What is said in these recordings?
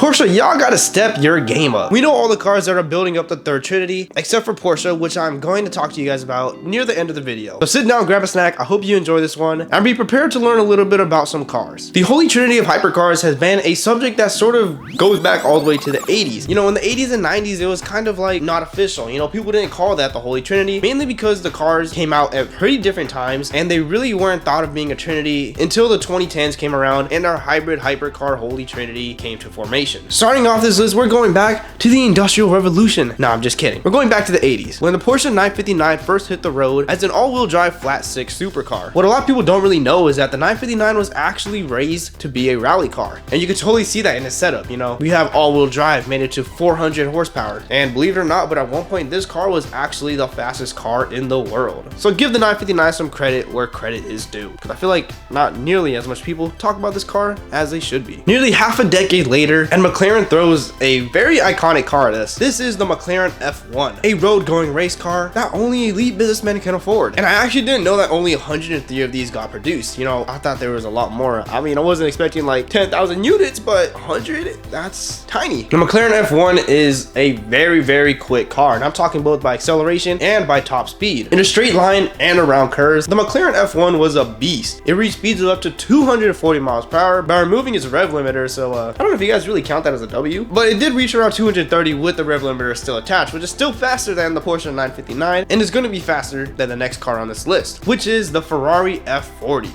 Porsche, y'all gotta step your game up. We know all the cars that are building up the third Trinity, except for Porsche, which I'm going to talk to you guys about near the end of the video. So sit down, grab a snack. I hope you enjoy this one, and be prepared to learn a little bit about some cars. The holy trinity of hypercars has been a subject that sort of goes back all the way to the 80s. You know, in the 80s and 90s, it was kind of like not official. You know, people didn't call that the holy trinity, mainly because the cars came out at pretty different times, and they really weren't thought of being a trinity until the 2010s came around and our hybrid hypercar holy trinity came to formation. Starting off this list, we're going back to the Industrial Revolution. Nah, I'm just kidding. We're going back to the 80s, when the Porsche 959 first hit the road as an all-wheel drive flat six supercar. What a lot of people don't really know is that the 959 was actually raised to be a rally car, and you can totally see that in its setup. You know, we have all-wheel drive made it to 400 horsepower, and believe it or not, but at one point this car was actually the fastest car in the world. So give the 959 some credit where credit is due, because I feel like not nearly as much people talk about this car as they should be. Nearly half a decade later, and McLaren throws a very iconic car at us. This is the McLaren F1, a road-going race car that only elite businessmen can afford. And I actually didn't know that only 103 of these got produced. You know, I thought there was a lot more. I mean, I wasn't expecting like 10,000 units, but 100, that's tiny. The McLaren F1 is a very, very quick car, and I'm talking both by acceleration and by top speed. In a straight line and around curves, the McLaren F1 was a beast. It reached speeds of up to 240 miles per hour by removing its rev limiter, so I don't know if you guys really count that as a W, but it did reach around 230 with the rev limiter still attached, which is still faster than the Porsche 959, and is going to be faster than the next car on this list, which is the Ferrari F40.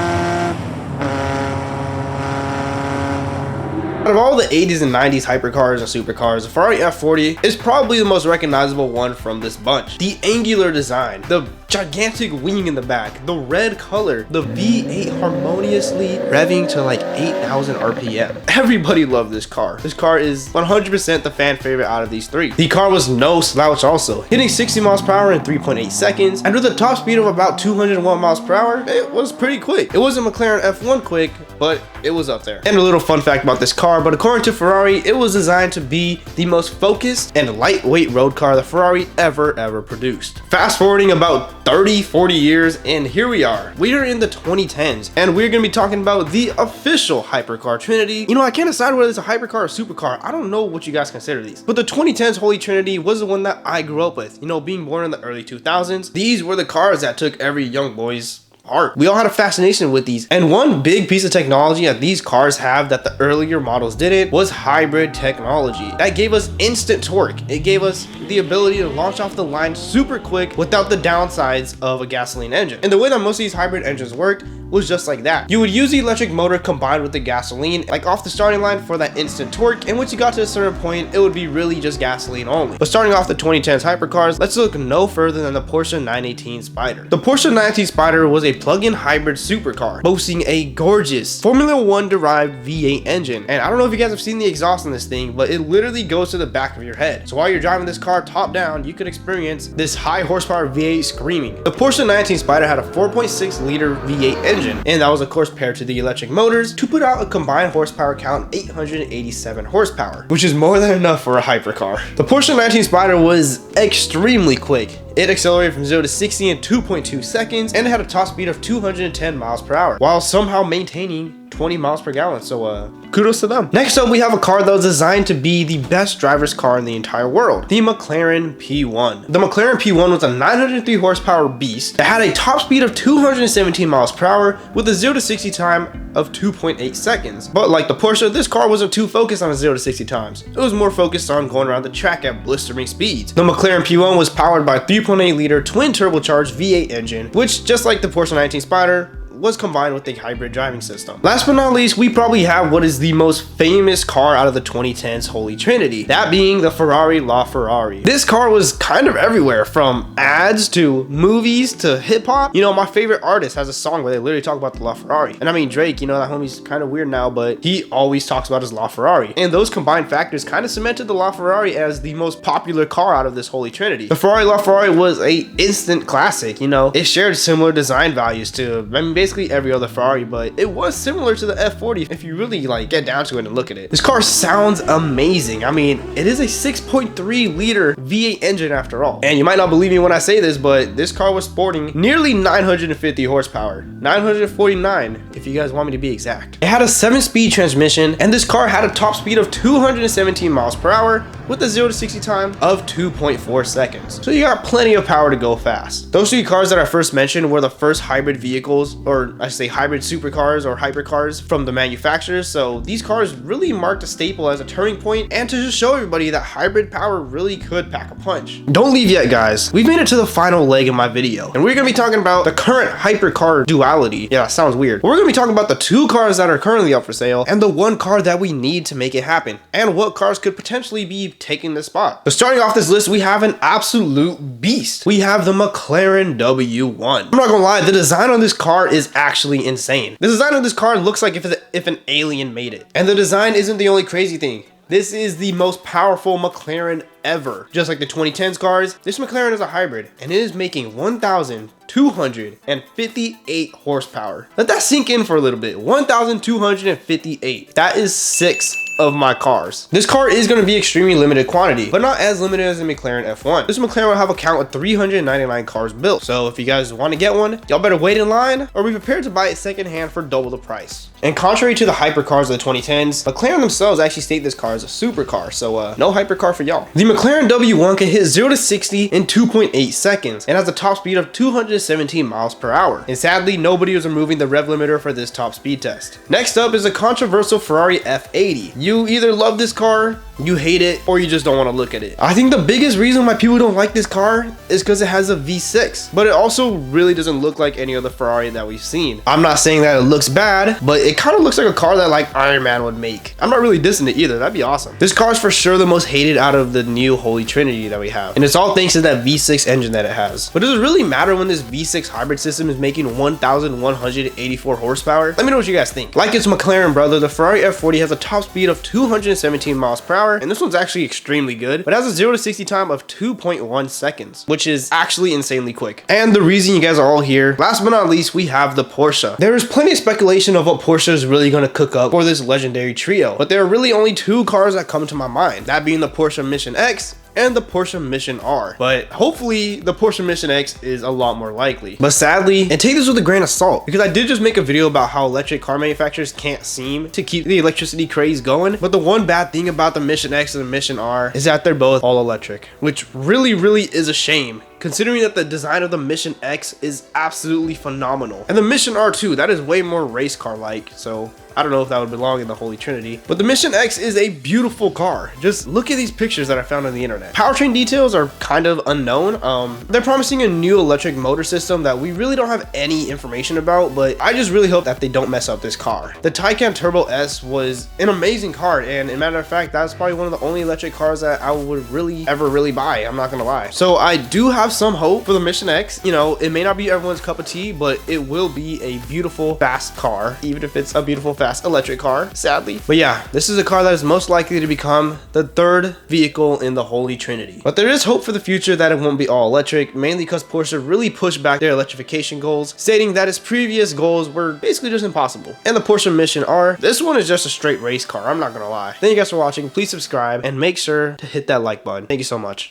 Out of all the 80s and 90s hypercars and supercars, the Ferrari F40 is probably the most recognizable one from this bunch. The angular design, the gigantic wing in the back, the red color, the V8 harmoniously revving to like 8,000 RPM. Everybody loved this car. This car is 100% the fan favorite out of these three. The car was no slouch also, hitting 60 miles per hour in 3.8 seconds, and with a top speed of about 201 miles per hour, it was pretty quick. It wasn't McLaren F1 quick, but it was up there. And a little fun fact about this car, but according to Ferrari, it was designed to be the most focused and lightweight road car the Ferrari ever produced. Fast forwarding about 30-40 years, and here we are. We are in the 2010s, and we're gonna be talking about the official hypercar trinity. You know, I can't decide whether it's a hypercar or supercar. I don't know what you guys consider these, but the 2010s holy trinity was the one that I grew up with. You know, being born in the early 2000s, these were the cars that took every young boy's heart. We all had a fascination with these, and one big piece of technology that these cars have that the earlier models didn't was hybrid technology. That gave us instant torque. It gave us the ability to launch off the line super quick without the downsides of a gasoline engine. And the way that most of these hybrid engines worked was just like that. You would use the electric motor combined with the gasoline, like off the starting line for that instant torque, and once you got to a certain point, it would be really just gasoline only. But starting off the 2010s hypercars, let's look no further than the Porsche 918 Spyder. The Porsche 918 Spyder was a plug-in hybrid supercar, boasting a gorgeous Formula 1 derived V8 engine. And I don't know if you guys have seen the exhaust on this thing, but it literally goes to the back of your head. So while you're driving this car top down, you could experience this high horsepower V8 screaming. The Porsche 918 Spyder had a 4.6 liter V8 engine, and that was of course paired to the electric motors to put out a combined horsepower count of 887 horsepower, which is more than enough for a hypercar. The Porsche 918 Spyder was extremely quick. It accelerated from 0 to 60 in 2.2 seconds, and it had a top speed of 210 miles per hour, while somehow maintaining 20 miles per gallon, so kudos to them. Next up, we have a car that was designed to be the best driver's car in the entire world, the McLaren P1. The McLaren P1 was a 903 horsepower beast that had a top speed of 217 miles per hour with a 0 to 60 time of 2.8 seconds. But like the Porsche, this car wasn't too focused on 0 to 60 times. It was more focused on going around the track at blistering speeds. The McLaren P1 was powered by a 3.8 liter twin turbocharged V8 engine, which just like the Porsche 918 Spyder, was combined with a hybrid driving system. Last but not least, we probably have what is the most famous car out of the 2010s holy trinity, that being the Ferrari LaFerrari. This car was kind of everywhere, from ads to movies to hip-hop. You know, my favorite artist has a song where they literally talk about the LaFerrari. And I mean, Drake, you know, that homie's kind of weird now, but he always talks about his LaFerrari. And those combined factors kind of cemented the LaFerrari as the most popular car out of this holy trinity. The Ferrari LaFerrari was a instant classic. You know, it shared similar design values to, I mean, basically basically every other Ferrari, but it was similar to the F40 if you really like get down to it and look at it. This car sounds amazing. I mean, it is a 6.3 liter V8 engine after all. And you might not believe me when I say this, but this car was sporting nearly 950 horsepower. 949 if you guys want me to be exact. It had a 7-speed transmission, and this car had a top speed of 217 miles per hour with a 0 to 60 time of 2.4 seconds. So you got plenty of power to go fast. Those three cars that I first mentioned were the first hybrid vehicles, or I should say hybrid supercars or hypercars from the manufacturers. So these cars really marked a staple as a turning point, and to just show everybody that hybrid power really could pack a punch. Don't leave yet, guys. We've made it to the final leg of my video, and we're gonna be talking about the current hypercar duality. Yeah, that sounds weird. But we're gonna be talking about the 2 cars that are currently up for sale and the 1 car that we need to make it happen, and what cars could potentially be taking this spot. So starting off this list, we have an absolute beast. We have the McLaren W1. I'm not gonna lie, the design on this car is actually insane. The design of this car looks like if an alien made it. And the design isn't the only crazy thing. This is the most powerful McLaren ever. Just like the 2010s cars, this McLaren is a hybrid, and it is making 1,258 horsepower. Let that sink in for a little bit. 1,258. That is 6 of my cars. This car is going to be extremely limited quantity, but not as limited as the McLaren F1. This McLaren will have a count of 399 cars built. So if you guys want to get one, y'all better wait in line or be prepared to buy it secondhand for double the price. And contrary to the hypercars of the 2010s, McLaren themselves actually state this car as a supercar, so no hypercar for y'all. The McLaren W1 can hit 0 to 60 in 2.8 seconds and has a top speed of 217 miles per hour. And sadly, nobody was removing the rev limiter for this top speed test. Next up is a controversial Ferrari F80. You either love this car, you hate it, or you just don't want to look at it. I think the biggest reason why people don't like this car is because it has a V6, but it also really doesn't look like any other Ferrari that we've seen. I'm not saying that it looks bad, but it kind of looks like a car that like Iron Man would make. I'm not really dissing it either. That'd be awesome. This car is for sure the most hated out of the new Holy Trinity that we have, and it's all thanks to that V6 engine that it has. But does it really matter when this V6 hybrid system is making 1,184 horsepower? Let me know what you guys think. Like its McLaren brother, the Ferrari F40 has a top speed of 217 miles per hour, and this one's actually extremely good, but has a 0 to 60 time of 2.1 seconds, which is actually insanely quick. And the reason you guys are all here, last but not least, we have the Porsche. There is plenty of speculation of what Porsche is really going to cook up for this legendary trio, but there are really only 2 cars that come to my mind, that being the Porsche Mission X and the Porsche Mission R. But hopefully the Porsche Mission X is a lot more likely. But sadly, and take this with a grain of salt, because I did just make a video about how electric car manufacturers can't seem to keep the electricity craze going. But the one bad thing about the Mission X and the Mission R is that they're both all electric, which really is a shame, considering that the design of the Mission X is absolutely phenomenal. And the Mission R too, that is way more race car like, so I don't know if that would belong in the Holy Trinity. But the Mission X is a beautiful car. Just look at these pictures that I found on the internet. Powertrain details are kind of unknown. They're promising a new electric motor system that we really don't have any information about, but I just really hope that they don't mess up this car. The Taycan Turbo S was an amazing car, and as a matter of fact, that's probably one of the only electric cars that I would ever buy. I'm not gonna lie. So I do have some hope for the Mission X. You know, it may not be everyone's cup of tea, but it will be a beautiful, fast car, even if it's a beautiful, fast electric car, sadly. But yeah, this is a car that is most likely to become the 3rd vehicle in the Holy Trinity. But there is hope for the future that it won't be all electric, mainly because Porsche really pushed back their electrification goals, stating that its previous goals were basically just impossible. And the Porsche Mission R, this one is just a straight race car, I'm not gonna lie. Thank you guys for watching. Please subscribe and make sure to hit that like button. Thank you so much.